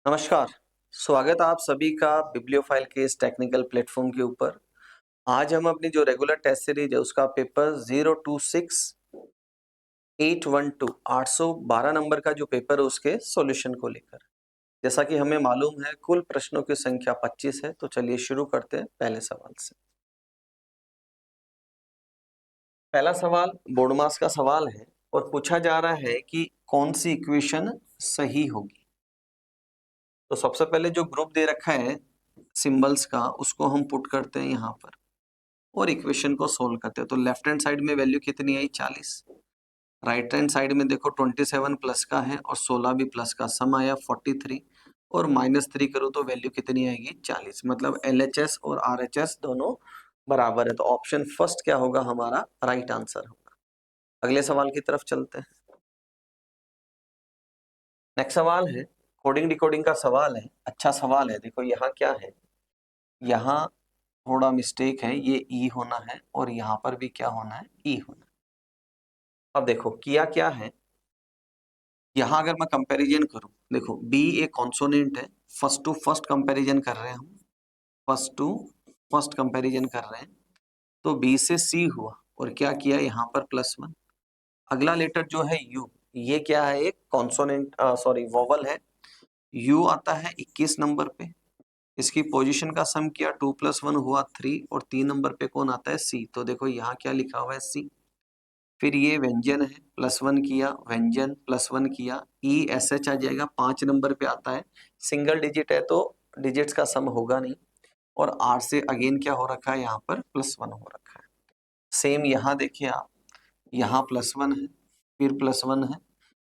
नमस्कार। स्वागत है आप सभी का बिब्लियोफाइल के इस टेक्निकल प्लेटफॉर्म के ऊपर। आज हम अपनी जो रेगुलर टेस्ट सीरीज है उसका पेपर 812 नंबर का जो पेपर है उसके सॉल्यूशन को लेकर। जैसा कि हमें मालूम है कुल प्रश्नों की संख्या 25 है, तो चलिए शुरू करते हैं पहले सवाल से। पहला सवाल बोर्ड मास का सवाल है और पूछा जा रहा है कि कौन सी इक्वेशन सही होगी। तो सबसे पहले जो ग्रुप दे रखा है सिंबल्स का उसको हम पुट करते हैं यहाँ पर और इक्वेशन को सोल्व करते हैं। तो लेफ्ट हैंड साइड में वैल्यू कितनी आई 40, राइट हैंड साइड में देखो 27 प्लस का है और 16 भी प्लस का, सम आया 43 और -3 करो तो वैल्यू कितनी आएगी 40। मतलब LHS और RHS दोनों बराबर है, तो ऑप्शन फर्स्ट क्या होगा हमारा राइट आंसर होगा। अगले सवाल की तरफ चलते हैं। नेक्स्ट सवाल है कोडिंग डिकोडिंग का सवाल है। अच्छा सवाल है। देखो यहाँ क्या है, यहाँ थोड़ा मिस्टेक है, ये ई होना है और यहाँ पर भी क्या होना है ई होना है। अब देखो किया क्या है, यहाँ अगर मैं कंपैरिजन करूं, देखो बी एक कॉन्सोनेंट है, फर्स्ट टू फर्स्ट कंपैरिजन कर रहे हैं हम, फर्स्ट टू फर्स्ट कंपैरिजन कर रहे हैं, तो बी से सी हुआ और क्या किया यहाँ पर +1। अगला लेटर जो है यू, ये क्या है एक कॉन्सोनेंट सॉरी वोवल है, यू आता है 21 नंबर पे, इसकी पोजीशन का सम किया 2 + 1 हुआ 3 और 3 नंबर पे कौन आता है सी, तो देखो यहाँ क्या लिखा हुआ है सी। फिर ये व्यंजन है +1 किया, व्यंजन +1 किया, ESH आ जाएगा 5 नंबर पे आता है, सिंगल डिजिट है तो डिजिट्स का सम होगा नहीं, और R से अगेन क्या हो रखा है यहाँ पर +1 हो रखा है। सेम यहाँ देखिए आप, यहाँ +1 है, फिर +1 है,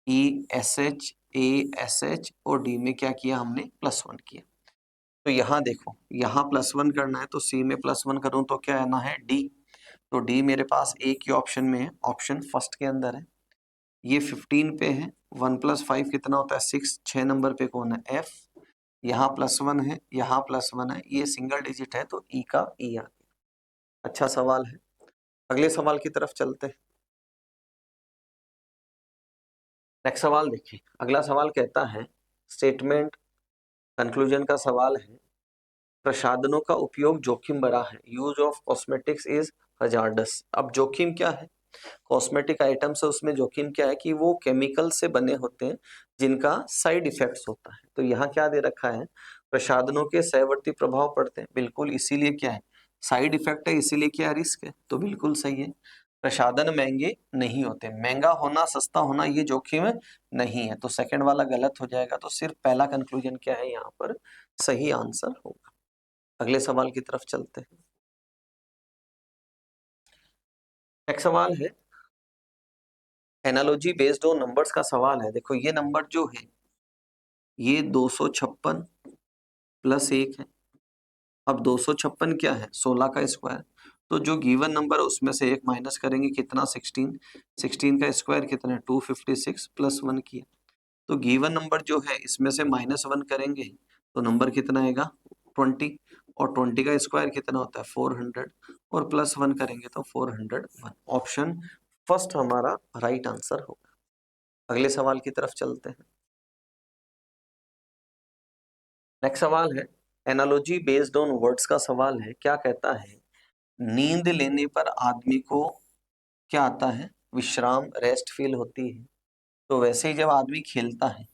ESH ASH और D में क्या किया हमने +1 किया। तो यहाँ देखो, यहाँ +1 करना है तो C में +1 करूं तो क्या आना है D, तो D मेरे पास एक ही ऑप्शन में है, ऑप्शन फर्स्ट के अंदर है। ये 15 पे है, 1 + 5 कितना होता है 6, 6 नंबर पे कौन है F, यहाँ +1 है, यहाँ +1 है, ये सिंगल डिजिट है तो E का E आ गया। अच्छा सवाल है। अगले सवाल की तरफ चलते हैं। नेक्स्ट सवाल देखिए। अगला सवाल कहता है स्टेटमेंट कंक्लूजन का सवाल है, प्रसाधनों का उपयोग जोखिम भरा है, use of cosmetics is hazardous. अब जोखिम क्या है, कॉस्मेटिक आइटम्स है उसमें जोखिम क्या है कि वो केमिकल से बने होते हैं जिनका साइड इफेक्ट्स होता है। तो यहाँ क्या दे रखा है, प्रसाधनों के सहवर्ती प्रभाव पड़ते हैं, बिल्कुल इसीलिए क्या है साइड इफेक्ट है, इसीलिए क्या रिस्क है, तो बिल्कुल सही है। प्रसाधन महंगे नहीं होते, महंगा होना सस्ता होना ये जोखिम नहीं है, तो सेकंड वाला गलत हो जाएगा, तो सिर्फ पहला कंक्लूजन क्या है यहाँ पर सही आंसर होगा। अगले सवाल की तरफ चलते हैं। नेक्स्ट सवाल है एनालॉजी बेस्ड ऑन नंबर्स का सवाल है। देखो ये नंबर जो है ये 256 + 1 है। अब 256 क्या है 16 का स्क्वायर, तो जो गिवन नंबर है उसमें से एक माइनस करेंगे कितना 16, 16 का स्क्वायर कितना है 256 + 1 किया, तो गिवन नंबर जो है इसमें से -1 करेंगे तो नंबर कितना आएगा 20, और 20 का स्क्वायर कितना होता है 400 और +1 करेंगे तो 401। ऑप्शन फर्स्ट हमारा राइट आंसर होगा। अगले सवाल की तरफ चलते हैं। नेक्स्ट सवाल है एनालॉजी बेस्ड ऑन वर्ड्स का सवाल है। क्या कहता है, नींद लेने पर आदमी को क्या आता है विश्राम, रेस्ट फील होती है, तो वैसे ही जब आदमी खेलता है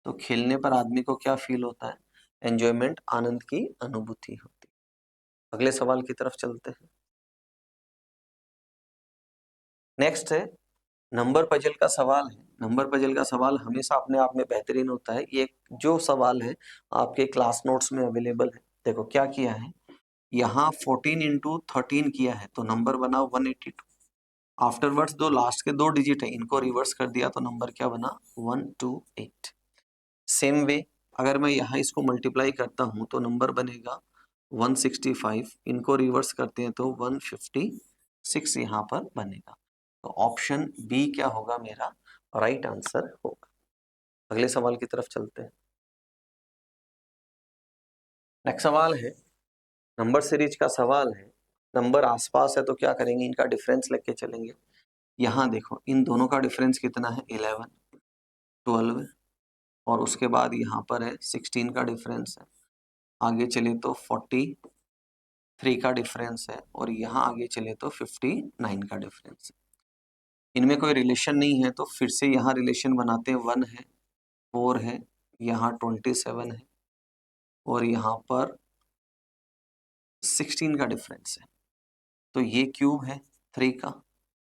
तो खेलने पर आदमी को क्या फील होता है एंजॉयमेंट, आनंद की अनुभूति होती है। अगले सवाल की तरफ चलते हैं। नेक्स्ट है नंबर पजल का सवाल है। नंबर पजल का सवाल हमेशा अपने आप में बेहतरीन होता है, ये जो सवाल है आपके क्लास नोट्स में अवेलेबल है। देखो क्या किया है, यहाँ 14 × 13 किया है तो नंबर बना 182, आफ्टरवर्ड्स दो लास्ट के 2 डिजिट है इनको रिवर्स कर दिया तो नंबर क्या बना 128। सेम वे अगर मैं यहाँ इसको मल्टीप्लाई करता हूँ तो नंबर बनेगा 165, इनको रिवर्स करते हैं तो 156 यहाँ पर बनेगा, तो ऑप्शन बी क्या होगा मेरा राइट आंसर होगा। अगले सवाल की तरफ चलते हैं। नेक्स्ट सवाल है नंबर सीरीज का सवाल है। नंबर आसपास है तो क्या करेंगे इनका डिफरेंस लेके चलेंगे। यहाँ देखो इन दोनों का डिफरेंस कितना है 11, 12, और उसके बाद यहाँ पर है 16 का डिफरेंस है, आगे चले तो 43 का डिफरेंस है, और यहाँ आगे चले तो 59 का डिफरेंस है। इनमें कोई रिलेशन नहीं है तो फिर से यहाँ रिलेशन बनाते हैं, 1 है, 4 है, यहाँ 27 है, और यहाँ पर 16 का डिफरेंस है। तो ये क्यूब है 3 का,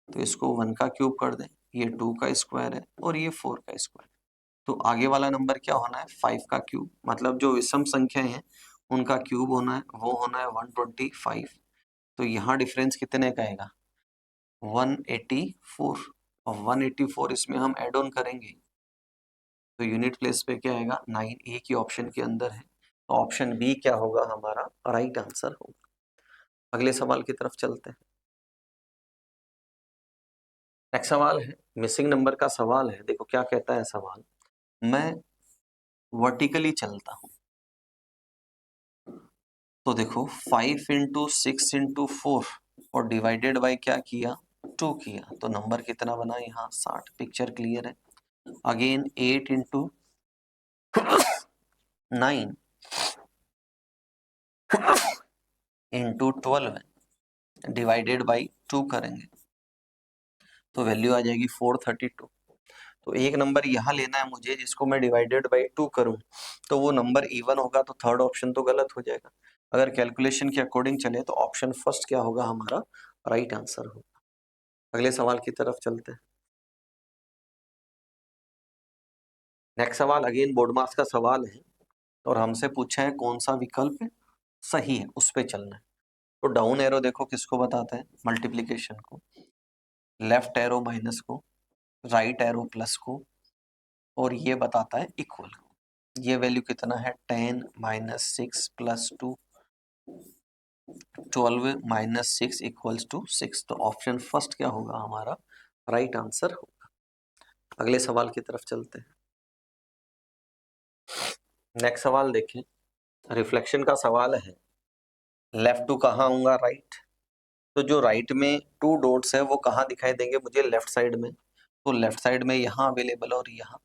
तो इसको 1 का क्यूब कर दें, ये 2 का स्क्वायर है और ये 4 का स्क्वायर। तो आगे वाला नंबर क्या होना है, 5 का क्यूब, मतलब जो विषम संख्या है उनका क्यूब होना है, वो होना है 125। तो यहाँ डिफरेंस कितने का आएगा, 184, और 184 इसमें हम ऐड ऑन करेंगे तो यूनिट प्लेस पे क्या आएगा, 9, ए की ऑप्शन के अंदर है, तो ऑप्शन बी क्या होगा हमारा राइट आंसर होगा। अगले सवाल की तरफ चलते हैं। नेक्स्ट सवाल है, मिसिंग नंबर का सवाल है। देखो क्या कहता है सवाल, मैं वर्टिकली चलता हूं, तो देखो 5 इंटू 6 इंटू 4 और डिवाइडेड बाय क्या किया, 2 किया, तो नंबर कितना बना यहाँ 60। पिक्चर क्लियर है। Again 8 into 9 into 12 divided by 2 करेंगे तो वैल्यू आ जाएगी 432। तो एक नंबर यहाँ लेना है मुझे जिसको मैं डिवाइडेड बाई 2 करूं, तो वो नंबर इवन होगा, तो थर्ड ऑप्शन तो गलत हो जाएगा। अगर कैलकुलेशन के अकॉर्डिंग चले तो ऑप्शन फर्स्ट क्या होगा हमारा राइट आंसर होगा। अगले सवाल की तरफ चलते हैं। नेक्स्ट सवाल अगेन बोर्ड मार्क्स का सवाल है और हमसे पूछा है कौन सा विकल्प सही है, उस पे चलना है। तो डाउन एरो देखो किसको बताता है, मल्टीप्लीकेशन को, लेफ्ट एरो माइनस को, राइट एरो प्लस को, और ये बताता है इक्वल को। ये वैल्यू कितना है, 10 minus 6 plus 2, 12 minus 6 equals to 6। तो ऑप्शन फर्स्ट क्या होगा हमारा राइट आंसर होगा। अगले सवाल की तरफ चलते हैं। नेक्स्ट सवाल देखें, रिफ्लेक्शन का सवाल है। लेफ्ट टू कहाँ आऊंगा, राइट। तो जो राइट में 2 डॉट्स है वो कहाँ दिखाई देंगे मुझे, लेफ्ट साइड में। तो लेफ्ट साइड में यहाँ अवेलेबल, और यहाँ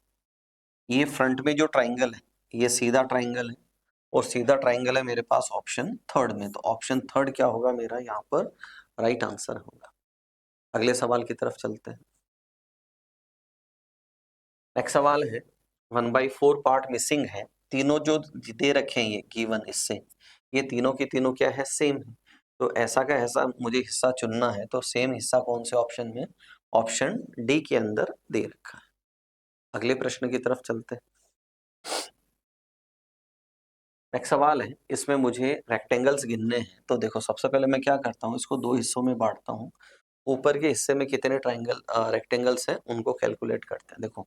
ये फ्रंट में जो ट्राइंगल है ये सीधा ट्राइंगल है, और सीधा ट्राइंगल है मेरे पास ऑप्शन थर्ड में। तो ऑप्शन थर्ड क्या होगा मेरा यहाँ पर राइट आंसर होगा। अगले सवाल की तरफ चलते हैं। नेक्स्ट सवाल है, 1/4 पार्ट मिसिंग है। तीनों जो दे रखे हैं ये गिवन, इससे ये तीनों की तीनों क्या है, सेम है। तो ऐसा का ऐसा मुझे हिस्सा चुनना है, तो सेम हिस्सा कौन से ऑप्शन में, ऑप्शन डी के अंदर दे रखा है। अगले प्रश्न की तरफ चलते हैं। नेक्स्ट सवाल है, इसमें मुझे रेक्टेंगल्स गिनने हैं। तो देखो सबसे पहले मैं क्या करता हूँ, इसको 2 हिस्सों में बांटता हूँ। ऊपर के हिस्से में कितने ट्राइंगल रेक्टेंगल्स हैं उनको कैलकुलेट करते हैं। देखो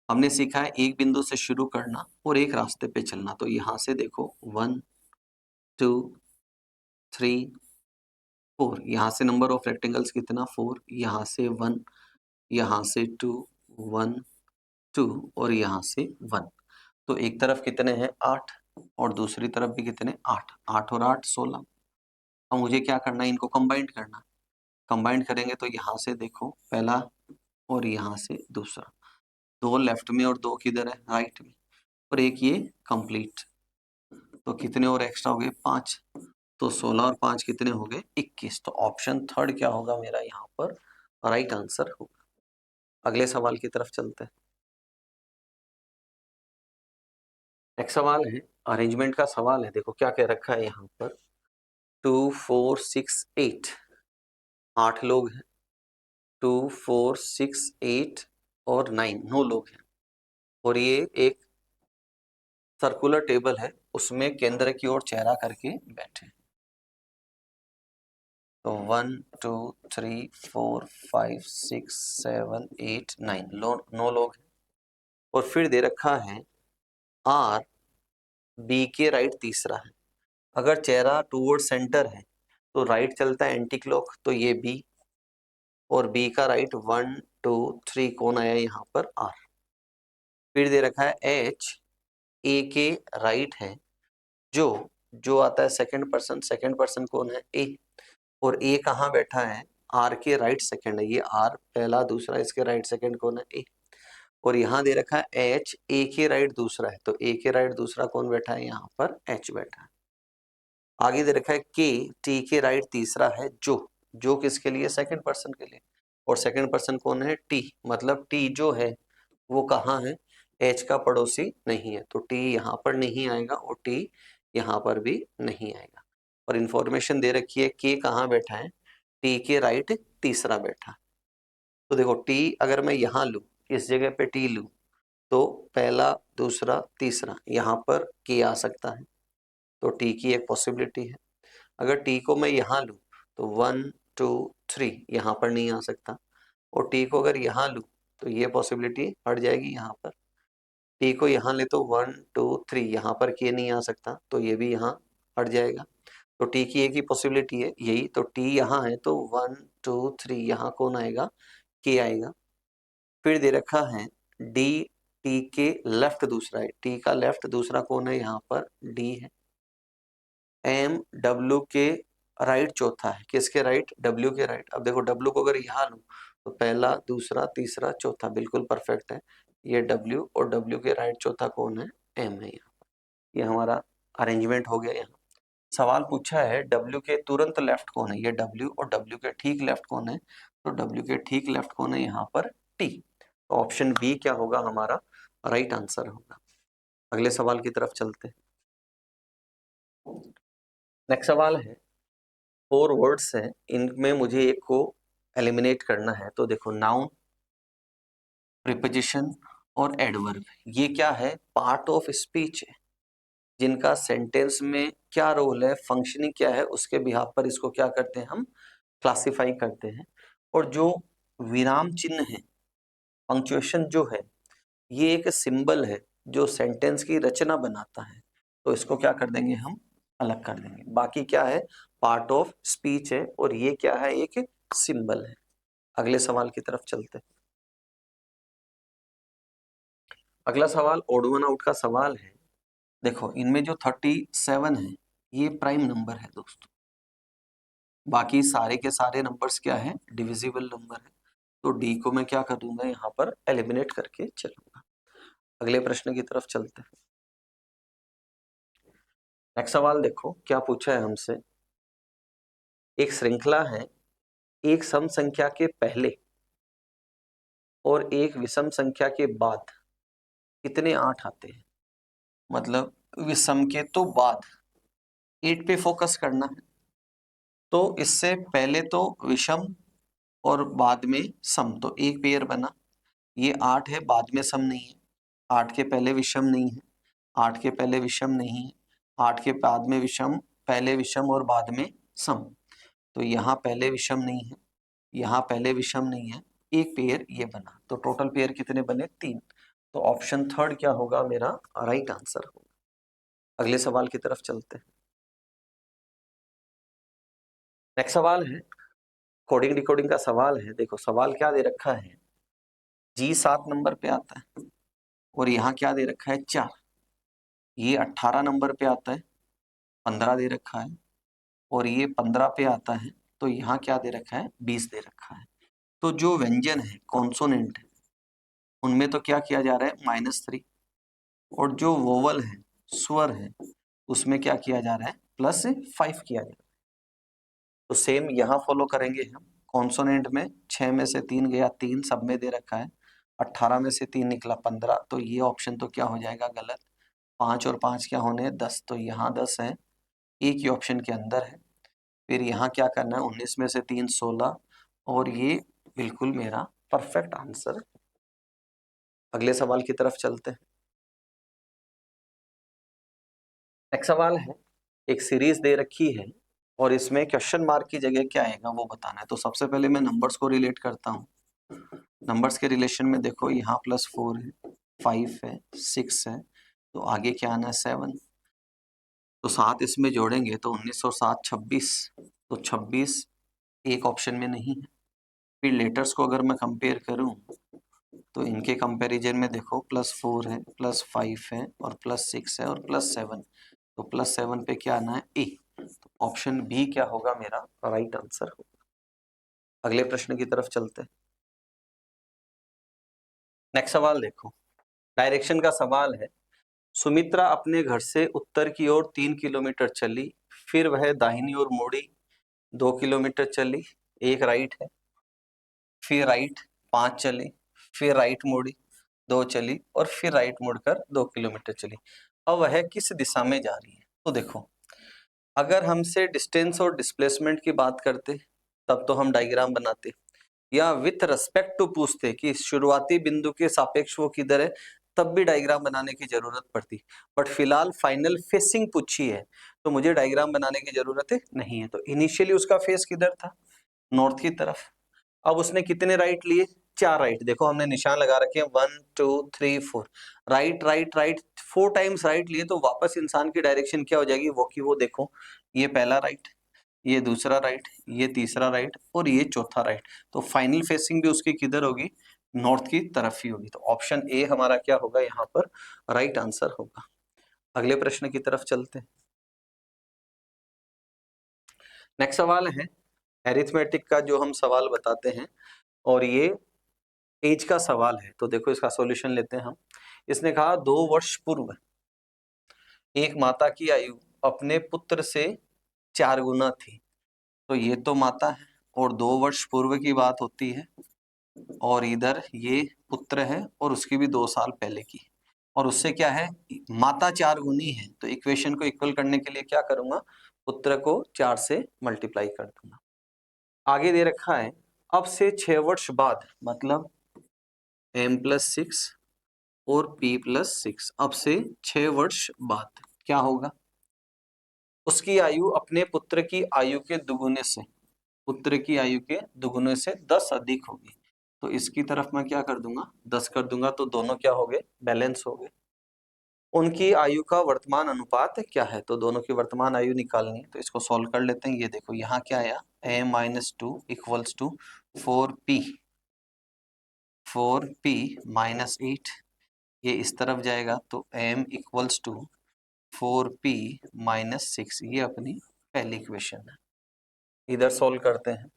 हमने सीखा है एक बिंदु से शुरू करना और एक रास्ते पे चलना। तो यहाँ से देखो 1 2 3 4, यहाँ से नंबर ऑफ रेक्टेंगल्स कितना 4, यहाँ से 1, यहाँ से 2 1 2, और यहाँ से 1। तो एक तरफ कितने हैं 8, और दूसरी तरफ भी कितने 8, 8 और 8 16। अब मुझे क्या करना है, इनको कंबाइंड करना। कंबाइंड करेंगे तो यहाँ से देखो पहला और यहाँ से दूसरा, 2 लेफ्ट में और 2 किधर है राइट में, और एक ये कंप्लीट। तो कितने और एक्स्ट्रा हो गए 5, तो 16 और 5 कितने हो गए 21। तो ऑप्शन थर्ड क्या होगा मेरा यहाँ पर राइट आंसर होगा। अगले सवाल की तरफ चलते हैं। नेक्स्ट सवाल है, अरेंजमेंट का सवाल है। देखो क्या कह रखा है यहाँ पर, 2 4 6 8, 8 लोग हैं, 2 4 6 8 और 9, 9 लोग हैं, और ये एक सर्कुलर टेबल है, उसमें केंद्र की ओर चेहरा करके बैठे। तो 1 2 3 4 5 6 7 8 9, 9 लोग हैं। और फिर दे रखा है आर बी के राइट तीसरा है। अगर चेहरा टूवर्ड सेंटर है तो राइट चलता है एंटी क्लॉक, तो ये बी, और बी का राइट 1 2 3 कौन आया यहाँ पर आर। फिर दे रखा है एच ए के राइट है, जो जो आता है सेकंड पर्सन, सेकंड पर्सन कौन है ए, और ए कहाँ बैठा है आर के राइट सेकंड है, ये आर पहला दूसरा, इसके राइट सेकंड कौन है ए। और यहाँ दे रखा है एच, ए के राइट दूसरा है, तो ए के राइट दूसरा कौन बैठा है, यहाँ पर एच बैठा है। आगे दे रखा है के, टी के राइट तीसरा है जो किसके लिए, सेकंड पर्सन के लिए, और सेकंड पर्सन कौन है, टी, मतलब टी जो है वो कहाँ है, एच का पड़ोसी नहीं है, तो टी यहाँ पर नहीं आएगा और टी यहाँ पर भी नहीं आएगा। और इंफॉर्मेशन दे रखी है के कहाँ बैठा है, टी के राइट तीसरा बैठा। तो देखो टी अगर मैं यहाँ लूँ, इस जगह पे टी लूँ, तो पहला दूसरा तीसरा यहाँ पर के आ सकता है, तो टी की एक पॉसिबिलिटी है। अगर टी को मैं यहाँ लूँ तो 1 2 3 यहाँ पर नहीं आ सकता, और टी को अगर यहाँ लूँ तो ये पॉसिबिलिटी हट जाएगी, यहाँ पर टी को यहाँ ले तो 1 2 3 यहाँ पर के नहीं आ सकता, तो ये भी यहाँ हट जाएगा। तो टी की एक ही पॉसिबिलिटी है यही, तो टी यहाँ है तो 1 2 3 यहाँ कौन आएगा, के आएगा। फिर दे रखा है डी, टी के लेफ्ट दूसरा है, टी का लेफ्ट दूसरा कौन है, यहाँ पर डी है। एम, डब्ल्यू के राइट चौथा है, किसके राइट, डब्ल्यू के राइट। अब देखो डब्ल्यू को अगर यहाँ लूँ तो पहला दूसरा तीसरा चौथा बिल्कुल परफेक्ट है, ये डब्ल्यू, और डब्ल्यू के राइट चौथा कौन है, एम है यहाँ। ये हमारा अरेंजमेंट हो गया। यहाँ सवाल पूछा है डब्ल्यू के तुरंत लेफ्ट कौन है, ये डब्ल्यू, और डब्ल्यू के ठीक लेफ्ट कौन है, तो डब्ल्यू के ठीक लेफ्ट कौन है, यहाँ पर टी। तो ऑप्शन बी क्या होगा हमारा राइट आंसर होगा। अगले सवाल की तरफ चलते हैं। नेक्स्ट सवाल है 4 वर्ड्स हैं, इनमें मुझे एक को एलिमिनेट करना है। तो देखो नाउन, प्रीपोजिशन और एडवर्ब, ये क्या है, पार्ट ऑफ स्पीच है, जिनका सेंटेंस में क्या रोल है, फंक्शनिंग क्या है, उसके बिहाफ पर इसको क्या करते हैं, हम क्लासिफाई करते हैं। और जो विराम चिन्ह है, पंक्चुएशन जो है, ये एक सिंबल है जो सेंटेंस की रचना बनाता है, तो इसको क्या कर देंगे, हम अलग कर देंगे। बाकी क्या है, पार्ट ऑफ स्पीच है, और ये क्या है, एक सिंबल है। अगले सवाल की तरफ चलते हैं। अगला सवाल ओड वन आउट का सवाल है। देखो इनमें जो 37 है ये प्राइम नंबर है दोस्तों, बाकी सारे के सारे नंबर्स क्या है, डिविजिबल नंबर है, तो डी को मैं क्या कर दूंगा, यहाँ पर एलिमिनेट करके चलूंगा। अगले प्रश्न की तरफ चलते हैं। नेक्स्ट सवाल देखो क्या पूछा है हमसे। एक श्रृंखला है, एक सम संख्या के पहले और एक विषम संख्या के बाद कितने 8 आते हैं, मतलब विषम के तो बाद 8 पे फोकस करना है। तो इससे पहले तो विषम और बाद में सम, तो एक पेयर बना, ये 8 है, बाद में सम नहीं है, 8 के पहले विषम नहीं है, 8 के पहले विषम नहीं है, 8 के बाद में विषम, पहले विषम और बाद में सम, तो यहाँ पहले विषम नहीं है, यहाँ पहले विषम नहीं है, एक पेयर ये बना, तो टोटल पेयर कितने बने, 3। तो ऑप्शन थर्ड क्या होगा मेरा राइट आंसर होगा। अगले सवाल की तरफ चलते हैं। नेक्स्ट सवाल है कोडिंग डिकोडिंग का सवाल है। देखो सवाल क्या दे रखा है, जी 7 नंबर पे आता है, और यहाँ क्या दे रखा है 4, ये 18 नंबर पे आता है, 15 दे रखा है, और ये 15 पे आता है, तो यहाँ क्या दे रखा है, 20 दे रखा है। तो जो व्यंजन है, कॉन्सोनेंट है, उनमें तो क्या किया जा रहा है, -3, और जो वोवल है, स्वर है, उसमें क्या किया जा रहा है, +5 किया जा रहा है। तो सेम यहाँ फॉलो करेंगे हम। कॉन्सोनेंट में 6 में से 3 गया 3, सब में दे रखा है, 18 में से 3 निकला 15, तो ये ऑप्शन तो क्या हो जाएगा, गलत। 5 और 5 क्या होने, 10, तो यहाँ 10 है, एक ही ऑप्शन के अंदर है। फिर यहाँ क्या करना है, 19 में से 3 16, और ये बिल्कुल मेरा परफेक्ट आंसर। अगले सवाल की तरफ चलते हैं। नेक्स्ट सवाल है, एक सीरीज दे रखी है और इसमें क्वेश्चन मार्क की जगह क्या आएगा वो बताना है। तो सबसे पहले मैं नंबर्स को रिलेट करता हूँ। नंबर्स के रिलेशन में देखो यहाँ +4 है, 5 है, 6 है, तो आगे क्या आना है, 7, तो 7 इसमें जोड़ेंगे तो 19 और 7 26, तो 26 एक ऑप्शन में नहीं है। फिर लेटर्स को अगर मैं कंपेयर करूं तो इनके कंपैरिजन में देखो +4 है, +5 है, और +6 है, और +7, तो +7 पे क्या आना है, ए, तो ऑप्शन बी क्या होगा मेरा राइट आंसर होगा। अगले प्रश्न की तरफ चलते हैं। नेक्स्ट सवाल देखो, डायरेक्शन का सवाल है। सुमित्रा अपने घर से उत्तर की ओर 3 किलोमीटर चली, फिर वह दाहिनी ओर मुड़ी, 2 किलोमीटर चली, एक राइट है, फिर राइट 5 चली, फिर राइट मुड़ी, 2 चली और फिर राइट मुड़कर 2 किलोमीटर चली। अब वह किस दिशा में जा रही है? तो देखो, अगर हमसे डिस्टेंस और डिस्प्लेसमेंट की बात करते तब तो हम डायग्राम बनाते, या विथ रेस्पेक्ट टू पूछते कि शुरुआती बिंदु के सापेक्ष वो किधर है, तब भी डायग्राम बनाने की जरूरत पड़ती। बट फिलहाल फाइनल फेसिंग पूछी है तो मुझे डायग्राम बनाने की जरूरत नहीं है। तो इनिशियली उसका फेस किधर था? नॉर्थ की तरफ। अब उसने कितने राइट लिए? 4 राइट। देखो हमने निशान लगा रखे हैं 1 2 3 4, right right right, 4 times right लिए तो वापस इंसान की डायरेक्शन क्या हो जाएगी? वो की वो। देखो ये पहला राइट, ये दूसरा राइट, ये तीसरा राइट और ये चौथा राइट। तो फाइनल फेसिंग भी उसकी किधर होगी? नॉर्थ की तरफ ही होगी। तो ऑप्शन ए हमारा क्या होगा यहाँ पर? राइट आंसर होगा। अगले प्रश्न की तरफ चलते हैं। नेक्स्ट सवाल है एरिथमेटिक का जो हम सवाल बताते हैं, और ये एज का सवाल है। तो देखो इसका सॉल्यूशन लेते हैं हम। इसने कहा 2 वर्ष पूर्व एक माता की आयु अपने पुत्र से 4 गुना थी। तो ये तो माता है और 2 वर्ष पूर्व की बात होती है, और इधर ये पुत्र है और उसकी भी 2 साल पहले की, और उससे क्या है? माता 4 गुनी है। तो इक्वेशन को इक्वल करने के लिए क्या करूंगा? पुत्र को 4 से मल्टीप्लाई कर दूंगा। आगे दे रखा है अब से 6 वर्ष बाद, मतलब m+6 और p+6, अब से 6 वर्ष बाद क्या होगा? उसकी आयु अपने पुत्र की आयु के दुगुने से, पुत्र की आयु के दुगुने से 10 अधिक होगी। तो इसकी तरफ मैं क्या कर दूंगा? 10 कर दूंगा। तो दोनों क्या हो गए? बैलेंस हो गए। उनकी आयु का वर्तमान अनुपात क्या है? तो दोनों की वर्तमान आयु निकालनी है। तो इसको सॉल्व कर लेते हैं। ये देखो यहाँ क्या आया? a-2 equals to 4p, 4p-8, ये इस तरफ जाएगा तो m इक्वल्स टू 4p-6। ये अपनी पहली इक्वेशन है। इधर सॉल्व करते हैं।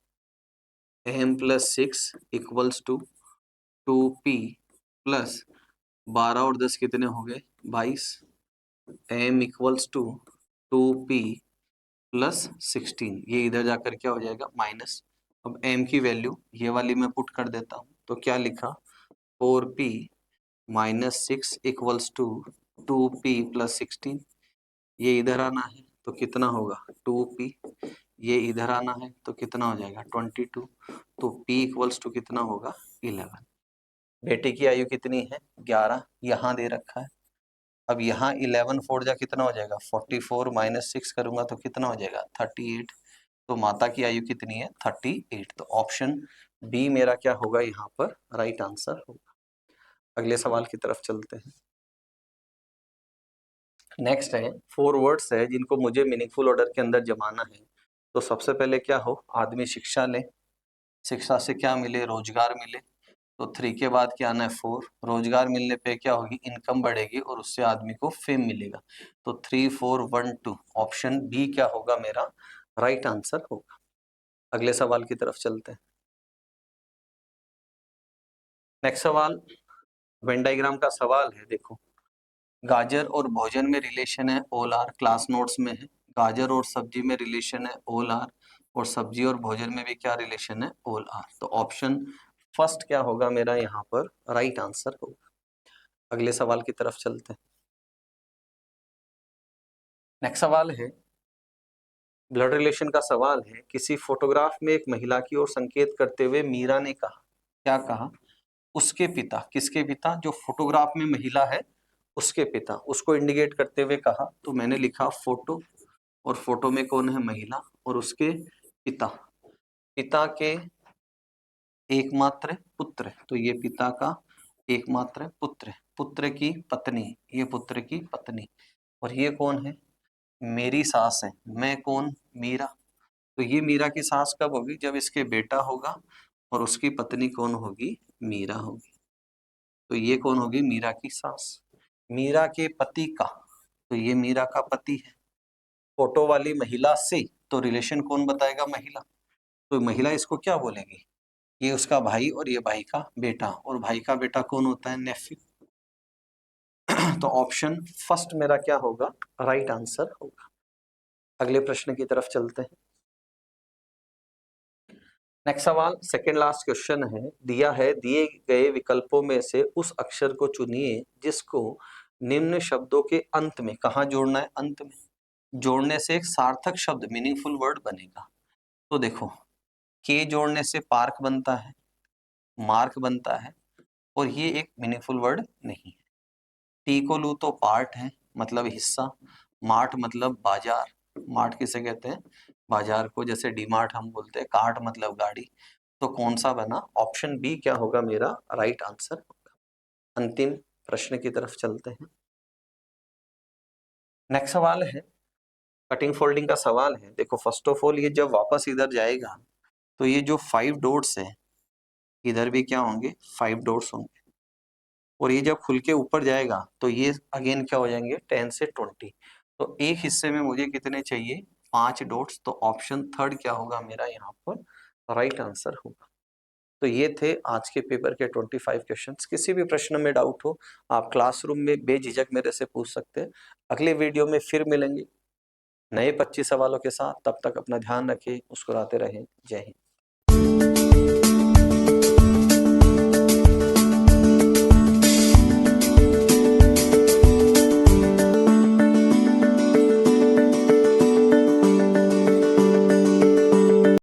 m+6 equals to 2p plus 12 और 10 कितने हो गए? 22। m इक्वल्स टू 2p+16, ये इधर जाकर क्या हो जाएगा? माइनस। अब m की वैल्यू ये वाली मैं पुट कर देता हूँ। तो क्या लिखा? 4p-6 equals to 2p+16। ये इधर आना है तो कितना होगा? 2p। ये इधर आना है तो कितना हो जाएगा? 22। तो p इक्वल्स टू कितना होगा? 11। बेटे की आयु कितनी है? 11, यहाँ दे रखा है। अब यहाँ 11 4 जा कितना हो जाएगा? 44-6 करूंगा तो कितना हो जाएगा? 38। तो माता की आयु कितनी है? 38। तो ऑप्शन बी मेरा क्या होगा यहाँ पर? राइट आंसर होगा। अगले सवाल की तरफ चलते हैं। नेक्स्ट है 4 वर्ड्स है जिनको मुझे मीनिंगफुल ऑर्डर के अंदर जमाना है। तो सबसे पहले क्या हो? आदमी शिक्षा ले, शिक्षा से क्या मिले? रोजगार मिले। तो 3 के बाद क्या आना है? 4। रोजगार मिलने पे क्या होगी? इनकम बढ़ेगी और उससे आदमी को फेम मिलेगा। तो 3 4 1 2, ऑप्शन बी क्या होगा मेरा? राइट आंसर होगा। अगले सवाल की तरफ चलते हैं। नेक्स्ट सवाल वेन डायग्राम का सवाल है। देखो, गाजर और भोजन में रिलेशन है ऑल आर, क्लास नोट्स में है। गाजर और सब्जी में रिलेशन है ऑल आर, और सब्जी और भोजन में भी क्या रिलेशन है? All are. तो ऑप्शन फर्स्ट क्या होगा मेरा यहाँ पर? राइट आंसर होगा। अगले सवाल की तरफ चलते हैं। नेक्स्ट सवाल है ब्लड रिलेशन का सवाल है। किसी फोटोग्राफ में एक महिला की ओर संकेत करते हुए मीरा ने कहा, क्या कहा? उसके पिता, किसके पिता? जो फोटोग्राफ में महिला है उसके पिता, उसको इंडिकेट करते हुए कहा। तो मैंने लिखा फोटो, और फोटो में कौन है? महिला, और उसके पिता, पिता के एकमात्र पुत्र। तो ये पिता का एकमात्र पुत्र, पुत्र की पत्नी, ये पुत्र की पत्नी, और ये कौन है? मेरी सास है। मैं कौन? मीरा। तो ये मीरा की सास कब होगी? जब इसके बेटा होगा, और उसकी पत्नी कौन होगी? मीरा होगी। तो ये कौन होगी? मीरा की सास। मीरा के पति का, तो ये मीरा का पति है। फोटो वाली महिला से, तो रिलेशन कौन बताएगा? महिला। तो महिला इसको क्या बोलेगी? ये उसका भाई और ये भाई का बेटा, और भाई का बेटा कौन होता है? नेफ्यू। तो ऑप्शन फर्स्ट मेरा क्या होगा? राइट आंसर होगा। अगले प्रश्न की तरफ चलते हैं। नेक्स्ट सवाल, सेकेंड लास्ट क्वेश्चन है, दिया है दिए गए विकल्पों में से उस अक्षर को चुनिए जिसको निम्न शब्दों के अंत में, कहाँ जोड़ना है? अंत में जोड़ने से एक सार्थक शब्द, मीनिंगफुल वर्ड बनेगा। तो देखो, के जोड़ने से पार्क बनता है, मार्क बनता है, और ये एक मीनिंगफुल वर्ड नहीं है। टी को लू तो पार्ट है, मतलब हिस्सा। मार्ट मतलब बाजार, मार्ट किसे कहते हैं? बाजार को, जैसे डी मार्ट हम बोलते हैं। कार्ट मतलब गाड़ी। तो कौन सा बना? ऑप्शन बी क्या होगा मेरा राइट आंसर होगा। अंतिम प्रश्न की तरफ चलते हैं। नेक्स्ट सवाल है, कटिंग फोल्डिंग का सवाल है। देखो, फर्स्ट ऑफ ऑल ये जब वापस इधर जाएगा तो ये जो 5 डॉट्स है, इधर भी क्या होंगे? 5 डॉट्स होंगे। और ये जब खुल के ऊपर जाएगा तो ये अगेन क्या हो जाएंगे? 10 से 20। तो एक हिस्से में मुझे कितने चाहिए? 5 डॉट्स। तो ऑप्शन थर्ड क्या होगा मेरा यहाँ पर राइट आंसर होगा। तो ये थे आज के पेपर के 25 क्वेश्चंस। किसी भी प्रश्न में डाउट हो, आप क्लासरूम में बेझिझक मेरे से पूछ सकते हैं। अगले वीडियो में फिर मिलेंगे नए 25 सवालों के साथ। तब तक अपना ध्यान रखें, मुस्कुराते रहें। जय हिंद।